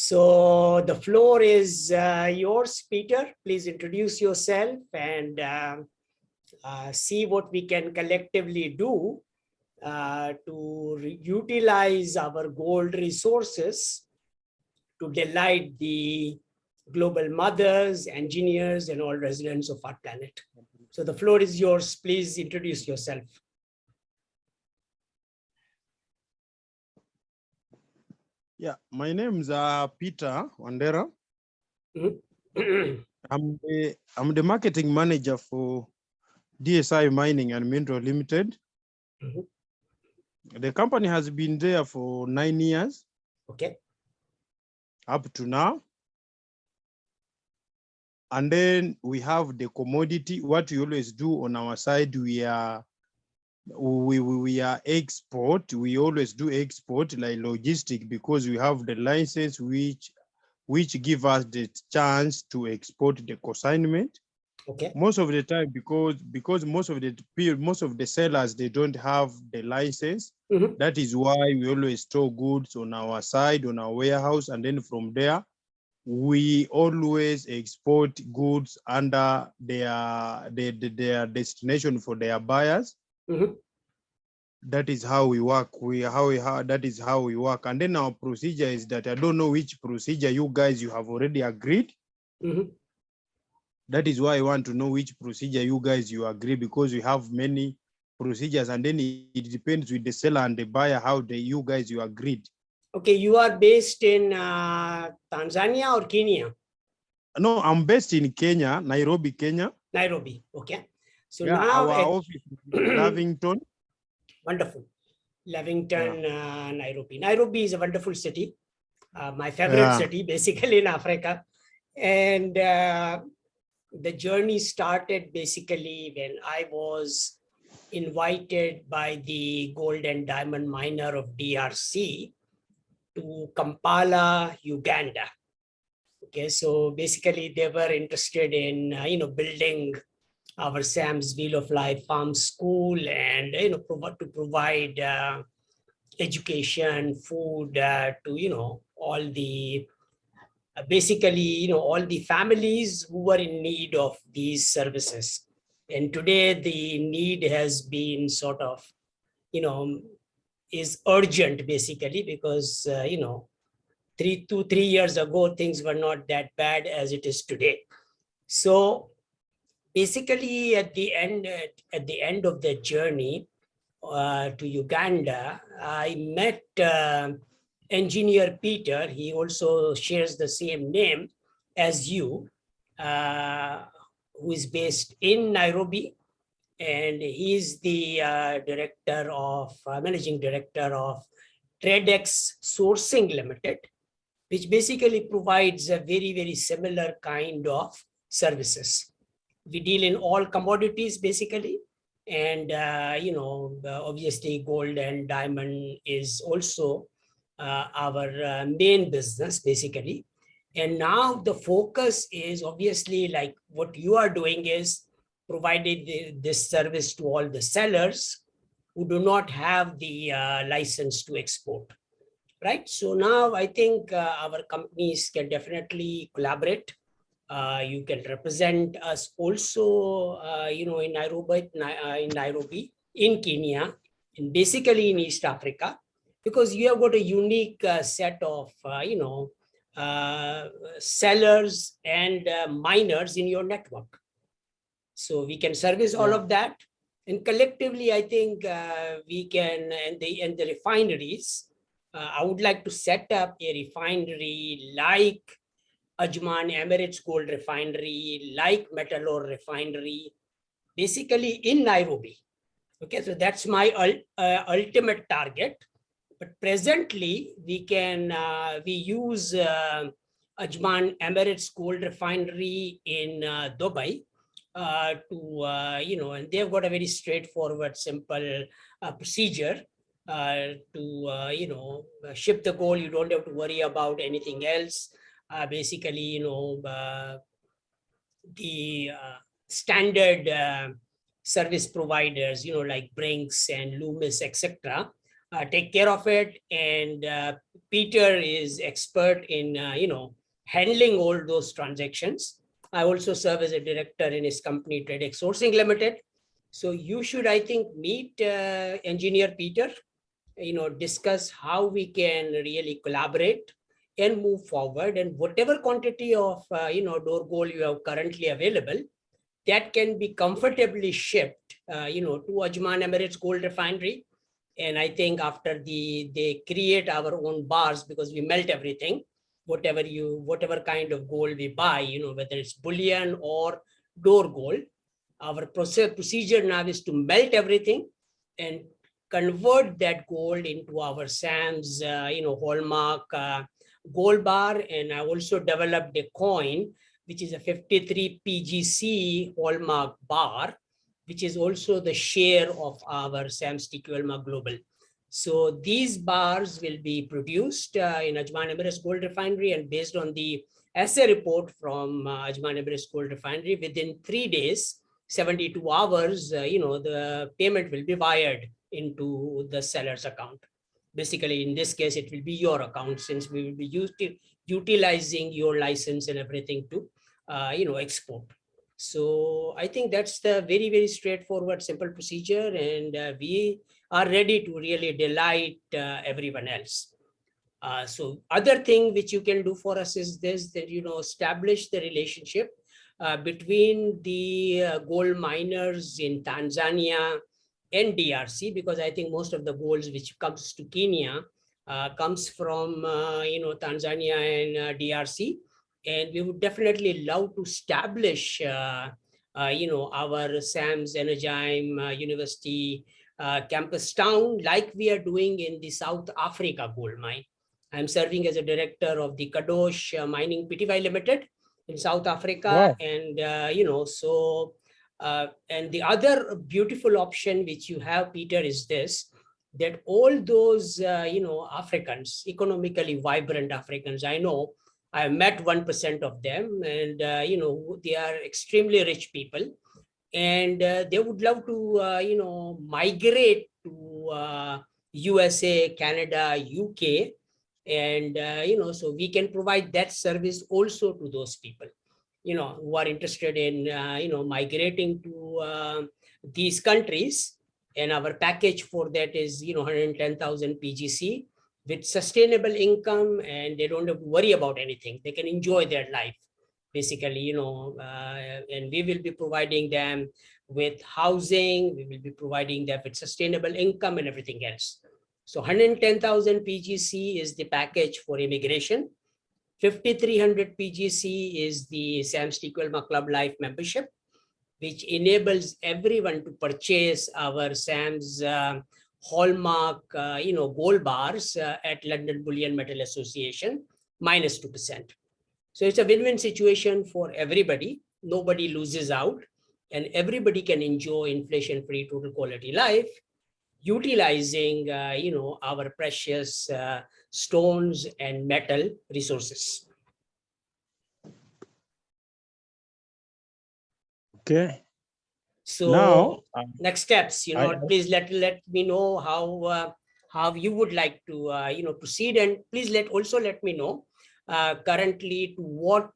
So the floor is yours, Peter. Please introduce yourself and see what we can collectively do to utilize our gold resources to delight the global mothers, engineers, and all residents of our planet. So the floor is yours. Please introduce yourself. Yeah, my name is Peter Wandera. I'm the marketing manager for DSI Mining and Mineral Limited. The company has been there for 9 years. Okay. Up to now. And then we have the commodity. What we always do on our side, we are export. We always do export like logistic because we have the license which give us the chance to export the consignment. Okay. Most of the time, because most of the sellers, they don't have the license. That is why we always store goods on our side, on our warehouse, and then from there we always export goods under their destination for their buyers. That is how we work. That is how we work. And then our procedure is that I don't know which procedure you have already agreed. That is why I want to know which procedure you agree, because we have many procedures, and then it depends with the seller and the buyer how you agreed. Okay, you are based in Tanzania or Kenya? No, I'm based in Kenya, Nairobi, Kenya. Nairobi, okay. So yeah, now our office is in Lavington. Wonderful. Lavington, Nairobi. Nairobi is a wonderful city. My favorite city, basically in Africa. And the journey started basically when I was invited by the gold and diamond miner of DRC to Kampala, Uganda. Okay, so basically they were interested in building our SAMS Wheel of Life Farm School and to provide education, food to all the basically all the families who were in need of these services. And today the need has been sort of is urgent basically because 3 years ago things were not that bad as it is today. So basically at the end of the journey to Uganda, I met engineer Peter. He also shares the same name as you, who is based in Nairobi, and he's the managing director of TradeX Sourcing Limited, which basically provides a very, very similar kind of services. We deal in all commodities basically, and obviously gold and diamond is also our main business basically. And now the focus is obviously like what you are doing is providing this service to all the sellers who do not have the license to export, right? So now I think our companies can definitely collaborate. You can represent us also, in Nairobi, in Kenya, and basically in East Africa, because you have got a unique set of, sellers and miners in your network. So we can service all of that. And collectively, I think we can, and the refineries, I would like to set up a refinery like Ajman Emirates Gold Refinery, like Metalor Refinery, basically in Nairobi. Okay, so that's my ultimate target. But presently, we use Ajman Emirates Gold Refinery in Dubai and they've got a very straightforward, simple procedure to ship the gold. You don't have to worry about anything else. Basically, the standard service providers, like Brinks and Loomis, etc., take care of it. And Peter is expert in, handling all those transactions. I also serve as a director in his company, TradeX Sourcing Limited. So you should, I think, meet engineer Peter, discuss how we can really collaborate and move forward. And whatever quantity of, door gold you have currently available, that can be comfortably shipped, to Ajman Emirates Gold Refinery. And I think after they create our own bars, because we melt everything, whatever kind of gold we buy, whether it's bullion or door gold, our procedure now is to melt everything and convert that gold into our SAMS, hallmark gold bar. And I also developed a coin, which is a 53 PGC hallmark bar, which is also the share of our SAMS TQLMA Global. So these bars will be produced in Ajman Emirates Gold Refinery, and based on the assay report from Ajman Emirates Gold Refinery, within 3 days, 72 hours, the payment will be wired into the seller's account. Basically, in this case, it will be your account, since we will be utilizing your license and everything to, export. So I think that's the very, very straightforward, simple procedure, and we are ready to really delight everyone else. So other thing which you can do for us is this, that, establish the relationship between the gold miners in Tanzania and DRC, because I think most of the golds which comes to Kenya comes from, Tanzania and DRC. And we would definitely love to establish, our SAMS Energime University campus town, like we are doing in the South Africa gold mine. I'm serving as a director of the Kadosh Mining Pty Limited in South Africa. Wow. And, and the other beautiful option which you have, Peter, is this, that all those, Africans, economically vibrant Africans, I know, I met 1% of them, and, they are extremely rich people. And they would love to, migrate to USA, Canada, UK. And, so we can provide that service also to those people, who are interested in, migrating to these countries. And our package for that is, 110,000 PGC with sustainable income, and they don't have to worry about anything. They can enjoy their life, basically, and we will be providing them with housing. We will be providing them with sustainable income and everything else. So 110,000 PGC is the package for immigration. 5,300 PGC is the SAMS TQLMA Club Life membership, which enables everyone to purchase our SAMS hallmark, gold bars at London Bullion Metal Association, minus 2%. So it's a win-win situation for everybody. Nobody loses out, and everybody can enjoy inflation-free total quality life, utilizing, our precious stones and metal resources. Okay. So Now, next steps, please let me know how you would like to, proceed, and please also let me know currently to what,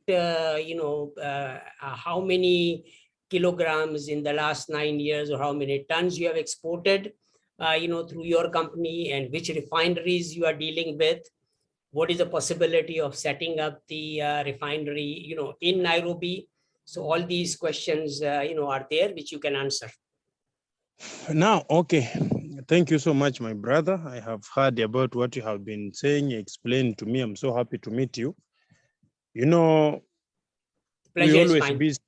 how many kilograms in the last 9 years, or how many tons you have exported, through your company, and which refineries you are dealing with. What is the possibility of setting up the refinery, in Nairobi? So all these questions, are there, which you can answer. now, okay. Thank you so much, my brother. I have heard about what you have been saying, explained to me. I'm so happy to meet you. Pleasure is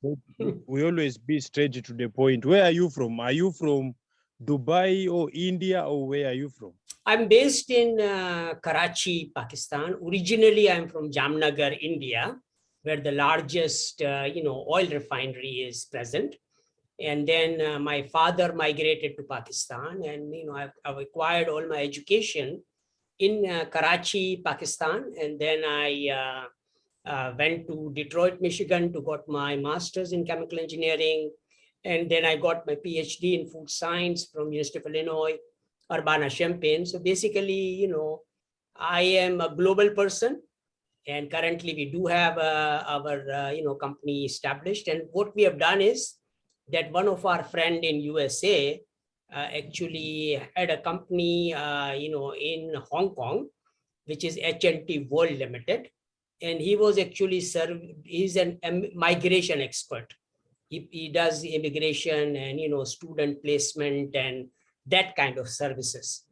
we always be straight to the point. Where are you from? Are you from Dubai or India, or where are you from? I'm based in Karachi, Pakistan. Originally, I'm from Jamnagar, India, where the largest, oil refinery is present. And then my father migrated to Pakistan, and, I've acquired all my education in Karachi, Pakistan. And then I went to Detroit, Michigan to got my master's in chemical engineering. And then I got my PhD in food science from University of Illinois. Urbana-Champaign. So basically, I am a global person, and currently we do have our company established. And what we have done is that one of our friend in USA actually had a company, in Hong Kong, which is HNT World Limited. And he was actually he's an migration expert. He does immigration and, student placement and that kind of services.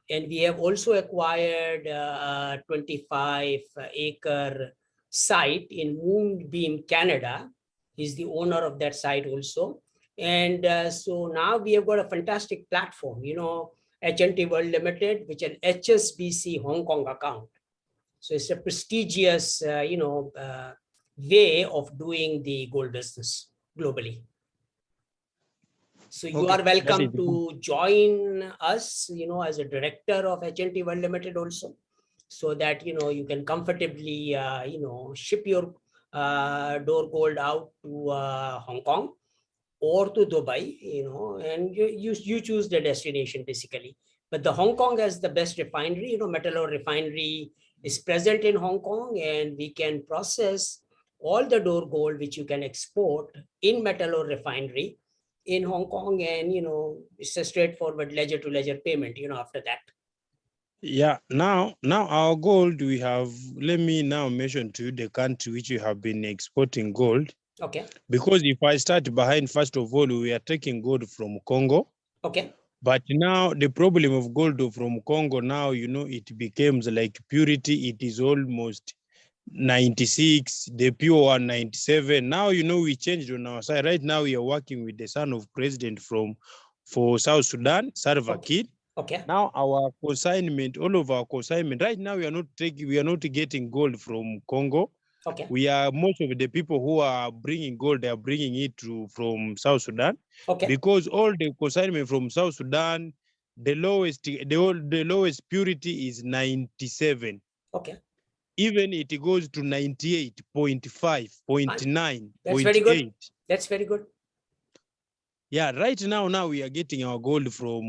And we have also acquired a 25-acre site in Moonbeam, Canada. He's the owner of that site also. And so now we have got a fantastic platform, HNT World Limited, which is an HSBC Hong Kong account. So it's a prestigious, way of doing the gold business globally. So you are welcome to join us, as a director of HNT World Limited also, so that, you can comfortably, ship your door gold out to Hong Kong or to Dubai, and you choose the destination basically. But the Hong Kong has the best refinery, Metal Ore Refinery is present in Hong Kong, and we can process all the door gold which you can export in Metal Ore Refinery in Hong Kong, and it's a straightforward ledger to ledger payment after that. Yeah, now our gold, we have, let me now mention to you the country which we have been exporting gold. Okay. Because if I start behind, first of all, we are taking gold from Congo. Okay. But now the problem of gold from Congo now, it becomes like purity. It is almost 96, the pure one 97. Now, we changed on our side. Right now, we are working with the son of president for South Sudan, Salva Kiir. Okay. Now our consignment, all of our consignment, right now we are not getting gold from Congo. Okay. Most of the people who are bringing gold, they are bringing it from South Sudan. Okay. Because all the consignment from South Sudan, the lowest purity is 97. Okay. Even it goes to 98.5, 0.9, That's 0.8. very good. That's very good. Yeah, right now we are getting our gold from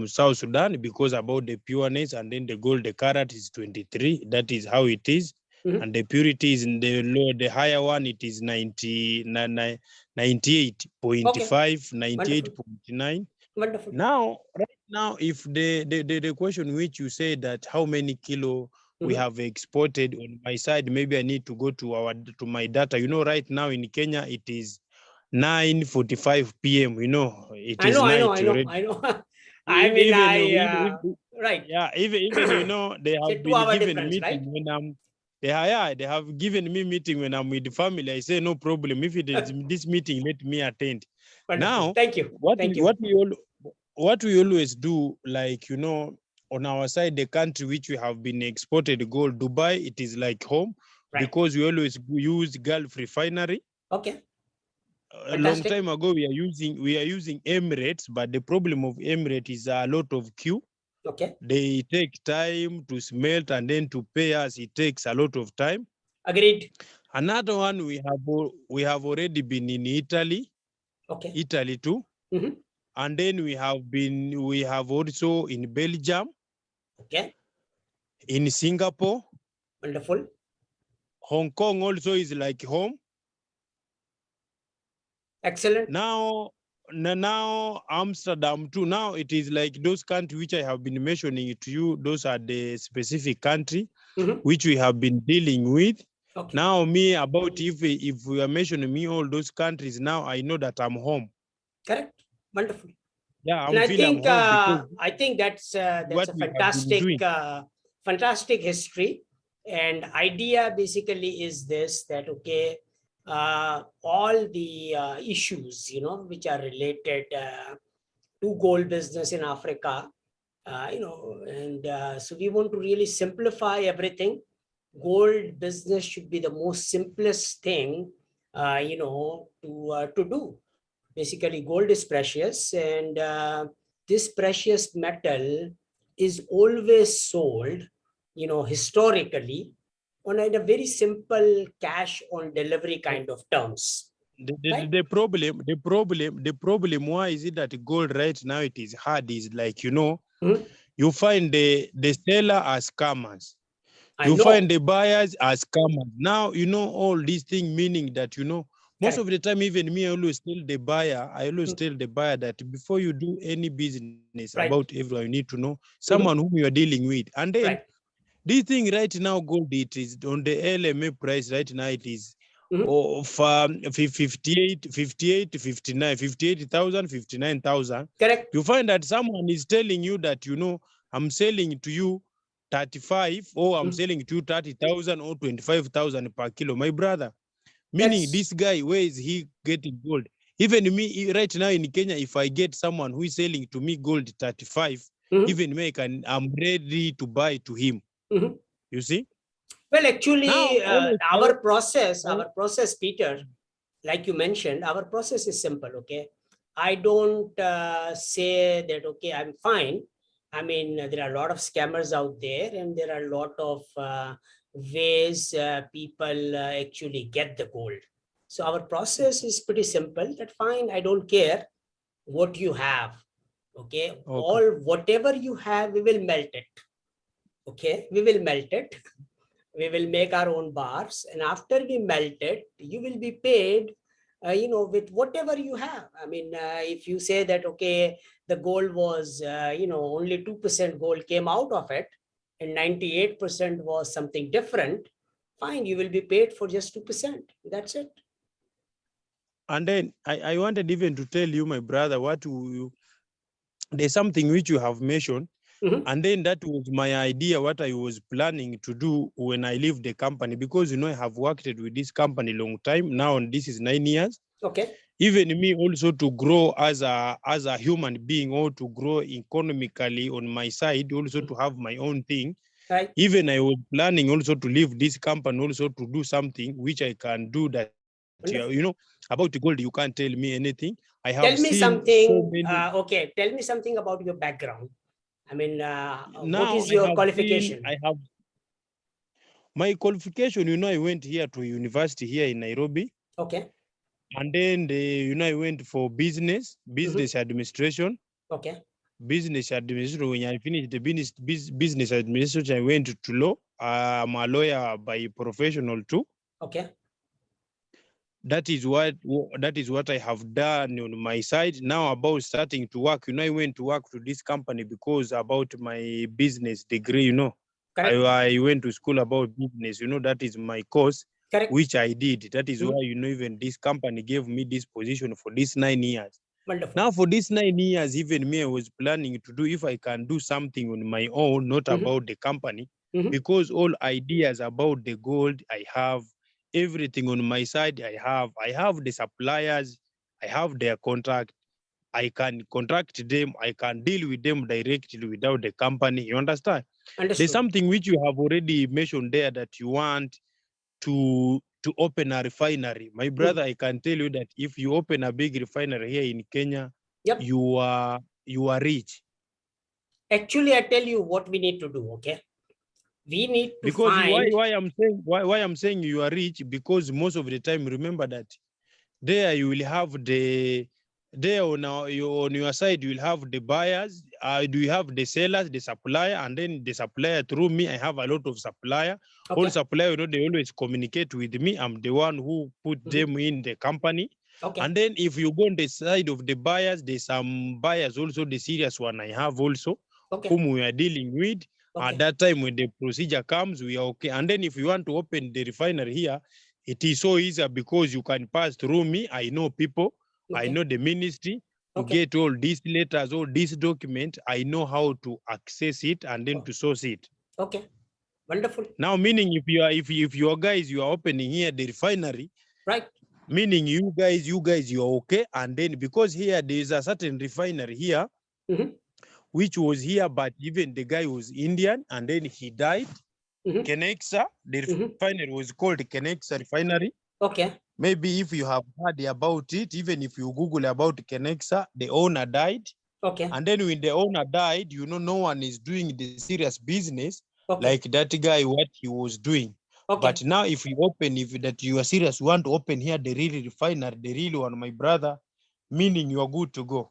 South Sudan because about the pureness, and then the gold, the carat is 23. That is how it is. Mm-hmm. And the purity is in the higher one, it is 98.5, 98.9. Wonderful. Now, right now, if the question which you say that how many kilo we have exported on my side, maybe I need to go to my data. Right now in Kenya, it is 9:45 p.m. It is night already. I know. Right. Yeah, even they have been given meeting, right? When they have given me meeting when I'm with the family. I say no problem. If it is this meeting, let me attend. Wonderful. Now, thank you. What we always do, like on our side, the country which we have been exported gold, Dubai, it is like home, right? Because we always use Gulf Refinery. Okay. A long time ago, we are using Emirates, but the problem of Emirates is a lot of queue. Okay. They take time to smelt, and then to pay us, it takes a lot of time. Agreed. Another one, we have already been in Italy. Okay. Italy too. Mm-hmm. And then we have also in Belgium. Okay. In Singapore. Wonderful. Hong Kong also is like home. Excellent. Now Amsterdam too. Now it is like those countries which I have been mentioning to you. Those are the specific country which we have been dealing with. Okay. Now if we are mentioning me all those countries, now I know that I'm home. Correct. Wonderful. Yeah, I think that's a fantastic history. And idea basically is this, that okay, all the issues which are related to gold business in Africa, so we want to really simplify everything. Gold business should be the most simplest thing to do. Basically, gold is precious, and this precious metal is always sold historically on a very simple cash on delivery kind of terms. Right? The problem, why is it that gold right now it is hard is like, you find the seller as scammers. I You know. find the buyers as scammers. Now, all these things, meaning that, most Correct. of the time, even me, I always tell the buyer, that before you do any business Right. about everyone, you need to know someone whom you are dealing with. And then Right. this thing right now, gold, it is on the LMA price right now, it is of 58, 59, 58,000, 59,000. Correct. You find that someone is telling you that, I'm selling to you 35, or I'm selling to you 30,000 or 25,000 per kilo. My brother, meaning this guy, where is he getting gold? Even me right now in Kenya, if I get someone who is selling to me gold 35, even me, I'm ready to buy to him. You see? Well, actually, Now, our process, Peter, like you mentioned, our process is simple. Okay, I don't say that. Okay, I'm fine. I mean, there are a lot of scammers out there, and there are a lot of ways people actually get the gold. So our process is pretty simple. That fine. I don't care what you have. Okay, all whatever you have, we will melt it. Okay, we will melt it. We will make our own bars, and after we melt it, you will be paid with whatever you have. I mean, if you say that, okay, the gold was only 2% gold came out of it and 98% was something different, fine, you will be paid for just 2%. That's it. And then I wanted even to tell you, my brother, there's something which you have mentioned. And then that was my idea, what I was planning to do when I leave the company, because, I have worked with this company long time now, and this is 9 years. Okay. Even me also to grow as a human being, or to grow economically on my side, also to have my own thing. Right. Even I was planning also to leave this company, also to do something which I can do that, about the gold, you can't tell me anything. I have Tell me seen something. so many. Okay, tell me something about your background. I mean, what Now is your I qualification? have my qualification, I went here to university here in Nairobi. Okay. And then, I went for business administration. Okay. Business administration. When I finished the business administration, I went to law. I'm a lawyer by professional too. Okay. That is what I have done on my side. Now about starting to work, I went to work to this company because about my business degree, Correct. I went to school about business, that is my course. Correct. Which I did. That is why, even this company gave me this position for these 9 years. Wonderful. Now, for these 9 years, even me, I was planning to do, if I can do something on my own, not about the company, because all ideas about the gold, I have everything on my side. I have the suppliers, I have their contract. I can contract them, I can deal with them directly without the company. You understand? Understood. There's something which you have already mentioned there, that you want to open a refinery. My brother, I can tell you that if you open a big refinery here in Kenya, you are rich. Actually, I tell you what we need to do. Okay, we need to Because find. why I'm saying you are rich, because most of the time, remember that there you will have there on your side, you will have the buyers. Do you have the sellers, the supplier, and then the supplier through me? I have a lot of supplier. Okay. All supplier, they always communicate with me. I'm the one who put them in the company. Okay. And then if you go on the side of the buyers, there's some buyers also, the serious one I have also, whom we are dealing with. At that time, when the procedure comes, we are okay. And then if you want to open the refinery here, it is so easy because you can pass through me. I know people. I know the ministry. To get all these letters, all these documents, I know how to access it and then to source it. Okay. Wonderful. Now, meaning if you guys, you are opening here the refinery, right? Meaning you guys, you are okay. And then because here there is a certain refinery here, which was here, but even the guy was Indian, and then he died. Kenexa, the refinery was called Kenexa Refinery. Okay. Maybe if you have heard about it, even if you Google about Kenexa, the owner died. Okay. And then when the owner died, no one is doing the serious business like that guy, what he was doing. Okay. But now if you open, if that you are serious, you want to open here the real refinery, the real one, my brother, meaning you are good to go.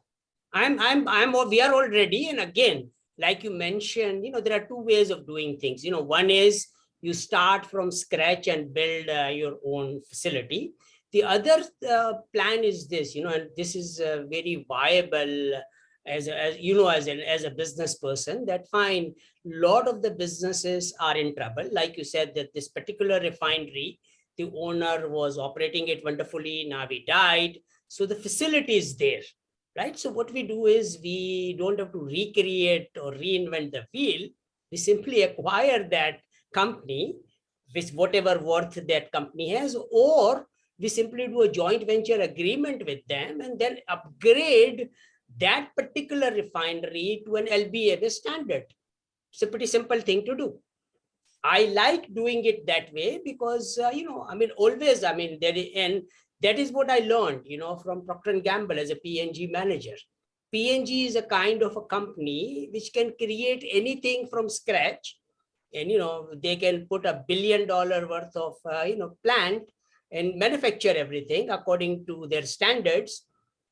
We are all ready. And again, like you mentioned, there are two ways of doing things. One is you start from scratch and build your own facility. The other plan is this, and this is very viable as a business person, that fine, lot of the businesses are in trouble. Like you said, that this particular refinery, the owner was operating it wonderfully. Now he died. So the facility is there. Right. So what we do is we don't have to recreate or reinvent the wheel. We simply acquire that company with whatever worth that company has, or we simply do a joint venture agreement with them and then upgrade that particular refinery to an LBMA standard. It's a pretty simple thing to do. I like doing it that way because, that is what I learned, from Procter & Gamble as a P&G manager. P&G is a kind of a company which can create anything from scratch. And, they can put $1 billion worth of, plant and manufacture everything according to their standards.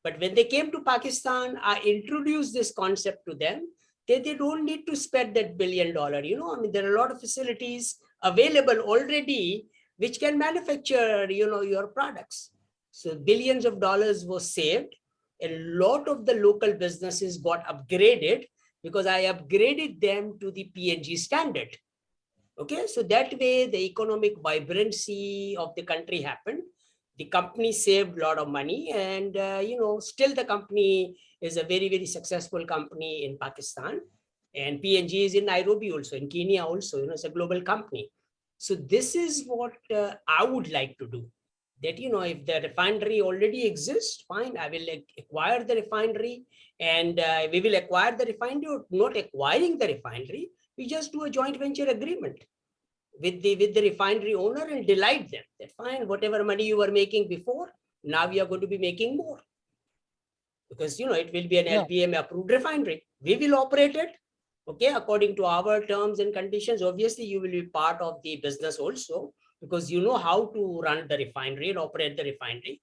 But when they came to Pakistan, I introduced this concept to them. They don't need to spend that $1 billion. There are a lot of facilities available already which can manufacture, your products. So billions of dollars was saved. A lot of the local businesses got upgraded because I upgraded them to the P&G standard. Okay, so that way the economic vibrancy of the country happened. The company saved a lot of money, and still the company is a very, very successful company in Pakistan. And P&G is in Nairobi also, in Kenya also, it's a global company. So this is what I would like to do. That, if the refinery already exists, fine, I will acquire the refinery, and we will acquire the refinery, or not acquiring the refinery. We just do a joint venture agreement with the refinery owner and delight them that fine, whatever money you were making before, now we are going to be making more. Because, it will be an LBMA approved refinery. We will operate it, okay, according to our terms and conditions. Obviously, you will be part of the business also, because you know how to run the refinery and operate the refinery.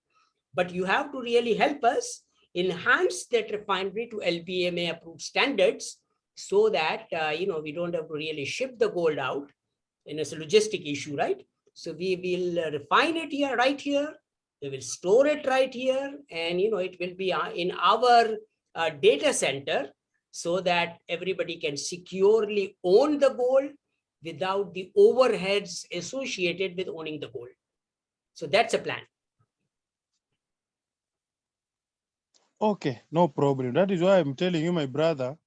But you have to really help us enhance that refinery to LBMA approved standards, so that, we don't have to really ship the gold out. And it's a logistic issue, right? So we will refine it here, right here. We will store it right here. And, it will be in our data center, so that everybody can securely own the gold without the overheads associated with owning the gold. So that's a plan. Okay, no problem. That is why I'm telling you, my brother,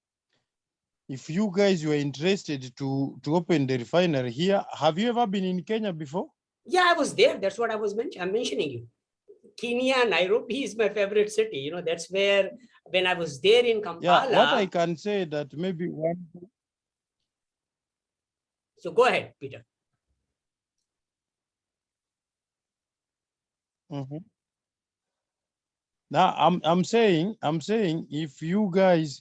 if you guys were interested to open the refinery here, have you ever been in Kenya before? Yeah, I was there. That's what I'm mentioning you. Kenya, Nairobi is my favorite city. That's where, when I was there in Kampala. Yeah, what I can say that maybe one. So go ahead, Peter. Now I'm saying if you guys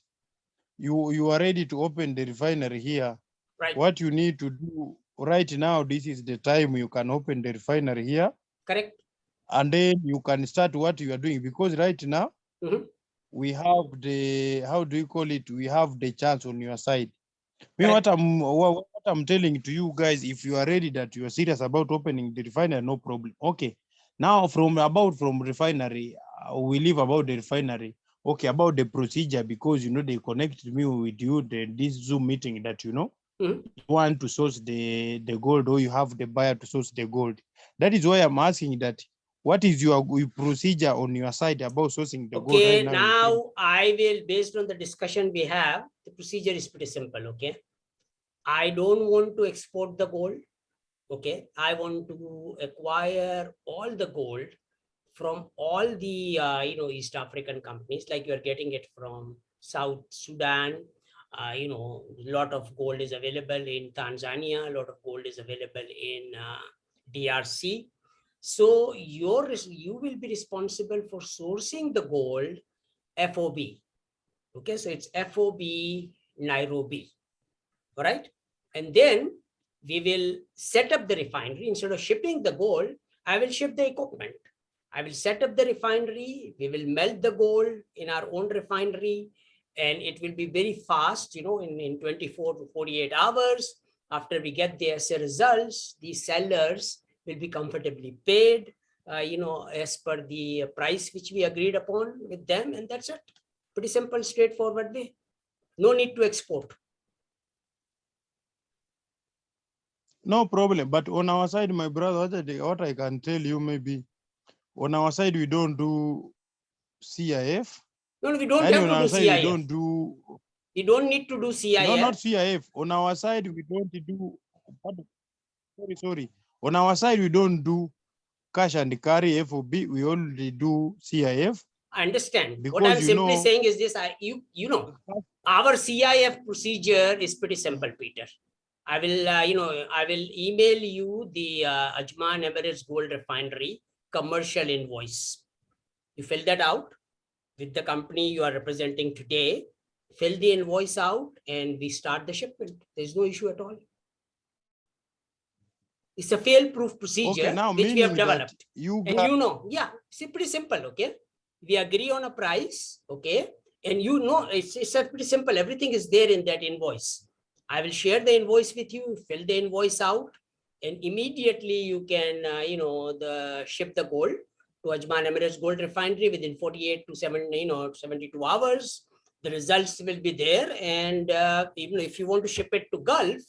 you are ready to open the refinery here, right, what you need to do right now, this is the time you can open the refinery here. Correct. And then you can start what you are doing, because right now we have the, how do you call it? We have the chance on your side. Me, what I'm telling to you guys, if you are ready, that you are serious about opening the refinery, no problem. Okay. Now from refinery, we leave about the refinery. Okay, about the procedure, because they connected me with you, this Zoom meeting that you want to source the gold, or you have the buyer to source the gold. That is why I'm asking that what is your procedure on your side about sourcing the gold right now? Now I will, based on the discussion we have, the procedure is pretty simple. Okay, I don't want to export the gold. Okay, I want to acquire all the gold from all the East African companies, like you are getting it from South Sudan. A lot of gold is available in Tanzania. A lot of gold is available in DRC. So you will be responsible for sourcing the gold FOB. Okay, so it's FOB Nairobi. All right. And then we will set up the refinery. Instead of shipping the gold, I will ship the equipment. I will set up the refinery. We will melt the gold in our own refinery, and it will be very fast, in 24 to 48 hours. After we get the assay results, the sellers will be comfortably paid, as per the price which we agreed upon with them, and that's it. Pretty simple, straightforward way. No need to export. No problem. But on our side, my brother, what I can tell you, maybe on our side, we don't do CIF. No, we don't And have on to our do side, CIF. we don't do. You don't need to do CIF. No, not CIF. On our side, we don't do. Sorry. On our side, we don't do cash and carry FOB. We only do CIF. I understand. Because what I'm simply saying is this: our CIF procedure is pretty simple, Peter. I will, I will email you the Ajman Emirates Gold Refinery commercial invoice. You fill that out with the company you are representing today. Fill the invoice out, and we start the shipment. There's no issue at all. It's a fail-proof procedure, okay, now which we have developed. Yeah, it's pretty simple, okay? We agree on a price, okay? And it's a pretty simple. Everything is there in that invoice. I will share the invoice with you, fill the invoice out, and immediately you can, ship the gold to Ajman Emirates Gold Refinery within 48 to 72 hours. The results will be there. And even if you want to ship it to Gulf,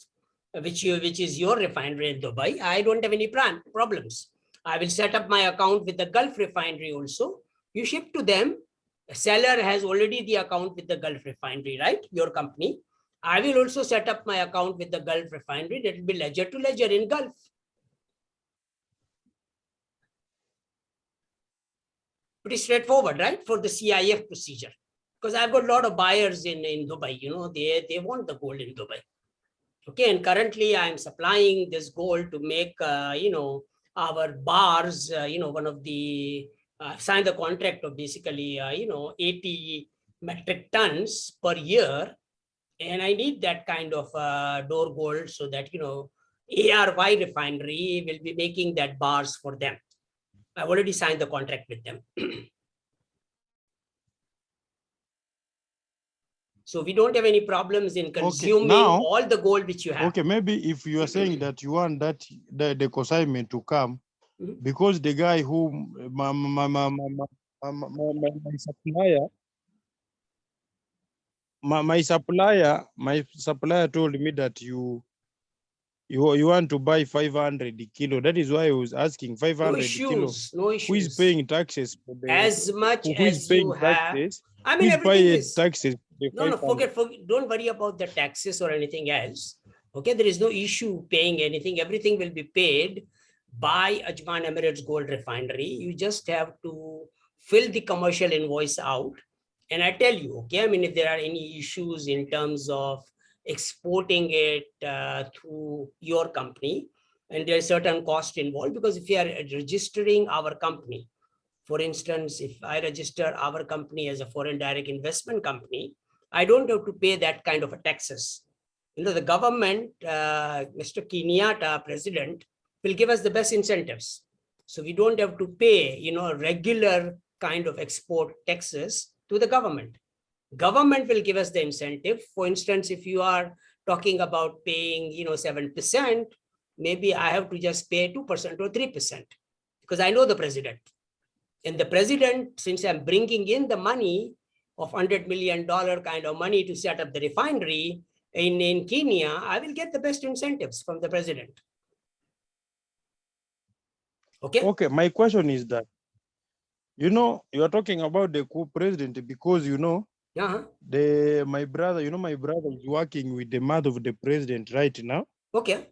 which is your refinery in Dubai, I don't have any problems. I will set up my account with the Gulf Refinery also. You ship to them. The seller has already the account with the Gulf Refinery, right? Your company. I will also set up my account with the Gulf Refinery. That will be ledger to ledger in Gulf. Pretty straightforward, right? For the CIF procedure. Because I've got a lot of buyers in Dubai, they want the gold in Dubai. Okay, and currently I'm supplying this gold to make, our bars, one of the, sign the contract of basically, 80 metric tons per year. And I need that kind of door gold so that, ARY Refinery will be making that bars for them. I've already signed the contract with them. So we don't have any problems in consuming all the gold which you have. Okay, maybe if you are saying that you want that the consignment to come, because the guy who my supplier told me that you want to buy 500 kilo. That is why I was asking 500 kilos. No issues. Who is paying taxes? As much as you have. I mean, everything is taxes. No, forget. Don't worry about the taxes or anything else. Okay, there is no issue paying anything. Everything will be paid by Ajman Emirates Gold Refinery. You just have to fill the commercial invoice out. And I tell you, okay, I mean, if there are any issues in terms of exporting it through your company, and there's certain cost involved, because if you are registering our company, for instance, if I register our company as a foreign direct investment company, I don't have to pay that kind of a taxes. The government, Mr. Kenyatta, president, will give us the best incentives. So we don't have to pay, regular kind of export taxes to the government. Government will give us the incentive. For instance, if you are talking about paying, 7%, maybe I have to just pay 2% or 3%, because I know the president. And the president, since I'm bringing in the money of $100 million kind of money to set up the refinery in Kenya, I will get the best incentives from the president. Okay. Okay. My question is that, you are talking about the co-president because, my brother is working with the mother of the president right now. Okay.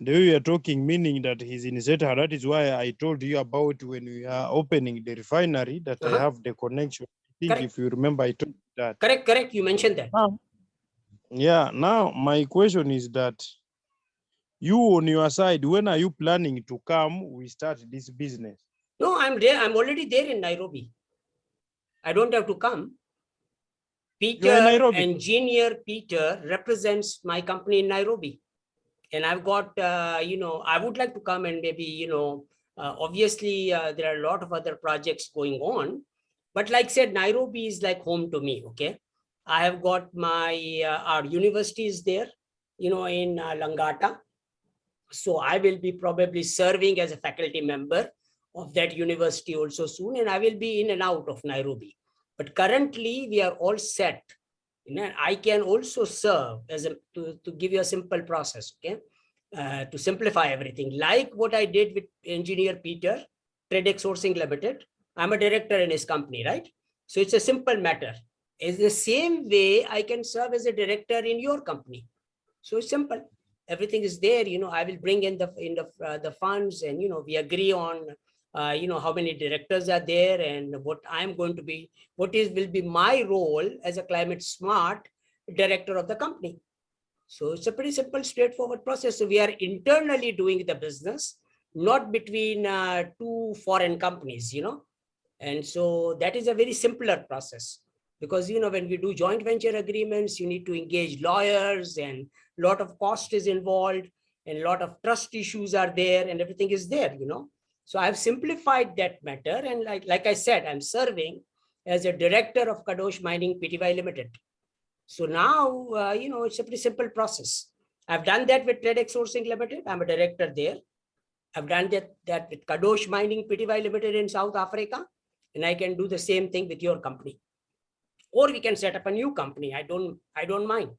The way we are talking, meaning that he's in Saadah. That is why I told you about when we are opening the refinery that I have the connection. I think Correct. if you remember, I told you that. Correct. You mentioned that. Yeah. Now, my question is that you on your side, when are you planning to come? We start this business. No, I'm there. I'm already there in Nairobi. I don't have to come. Peter, engineer Peter, represents my company in Nairobi. And I've got, I would like to come and maybe, obviously there are a lot of other projects going on, but like I said, Nairobi is like home to me. Okay. I have got our universities there, in Langata. So I will be probably serving as a faculty member of that university also soon, and I will be in and out of Nairobi. But currently we are all set. I can also serve as to give you a simple process, okay? To simplify everything, like what I did with engineer Peter, TradeX Sourcing Limited. I'm a director in his company, right? So it's a simple matter. It's the same way I can serve as a director in your company. So it's simple. Everything is there. I will bring in the funds, and we agree on how many directors are there and what I'm going to be, will be my role as a climate smart director of the company. So it's a pretty simple, straightforward process. So we are internally doing the business, not between two foreign companies, and so that is a very simpler process. Because when we do joint venture agreements, you need to engage lawyers, and a lot of cost is involved, and a lot of trust issues are there, and everything is there. So I've simplified that matter, and like I said, I'm serving as a director of Kadosh Mining Pty Limited. So now it's a pretty simple process. I've done that with TradeX Sourcing Limited. I'm a director there. I've done that with Kadosh Mining Pty Limited in South Africa, and I can do the same thing with your company. Or we can set up a new company. I don't mind.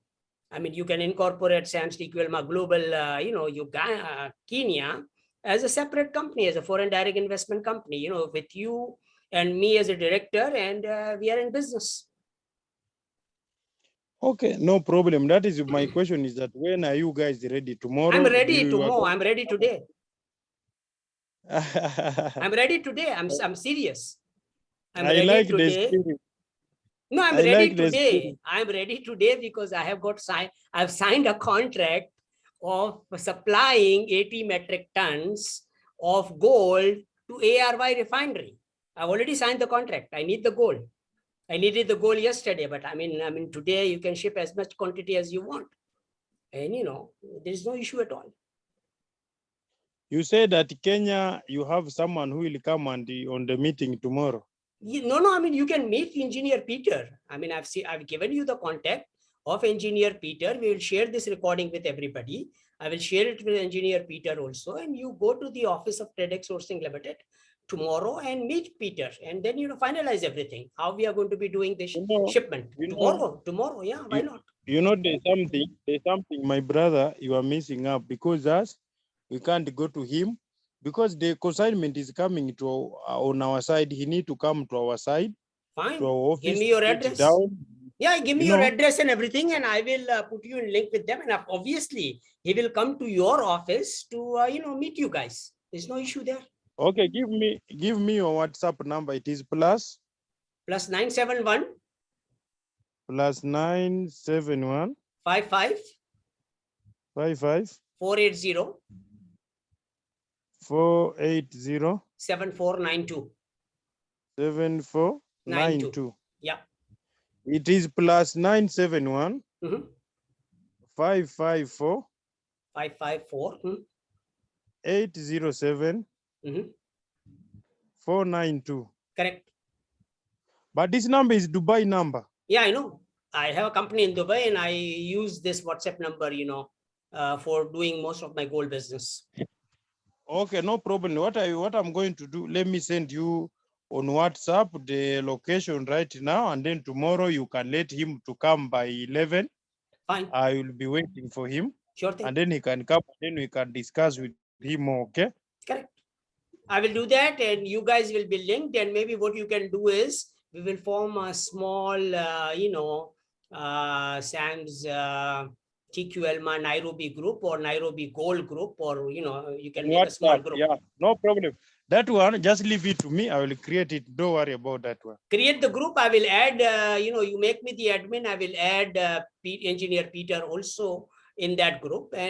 I mean, you can incorporate SAMS TQLMA Global, Uganda, Kenya as a separate company, as a foreign direct investment company, with you and me as a director, and we are in business. Okay, no problem. That is my question, is that when are you guys ready? Tomorrow? I'm ready tomorrow. I'm ready today. I'm ready today. I'm serious. I'm ready like today. No, I'm ready today. I'm ready today because I've signed a contract of supplying 80 metric tons of gold to ARY Refinery. I've already signed the contract. I need the gold. I needed the gold yesterday, but I mean today you can ship as much quantity as you want. And there's no issue at all. You said that Kenya, you have someone who will come on the meeting tomorrow. No, I mean, you can meet engineer Peter. I mean, I've given you the contact of engineer Peter. We will share this recording with everybody. I will share it with engineer Peter also, and you go to the office of TradeX Sourcing Limited tomorrow and meet Peter, and then finalize everything, how we are going to be doing this shipment tomorrow. Yeah, why not? There's something, my brother, you are missing up, because we can't go to him because the consignment is coming to on our side. He need to come to our side. Fine. To our office, give me your address. Yeah, give me your address and everything, and I will put you in link with them. And obviously, he will come to your office to meet you guys. There's no issue there. Okay, give me your WhatsApp number. It is plus +971 +971 55 480 7492 7492. Yeah. It is +971 554 807 492. Correct. But this number is Dubai number. Yeah, I know. I have a company in Dubai, and I use this WhatsApp number, for doing most of my gold business. Okay, no problem. What I'm going to do, let me send you on WhatsApp the location right now, and then tomorrow you can let him to come by 11. Fine. I will be waiting for him. Sure thing. And then he can come, and then we can discuss with him more, okay? Correct. I will do that, and you guys will be linked, and maybe what you can do is we will form a small, SAMS TQLMA Nairobi group or Nairobi Gold group, or you can make a small group. Yeah, no problem. That one, just leave it to me. I will create it. Don't worry about that one. Create the group. I will add, you make me the admin. I will add engineer Peter also in that group. And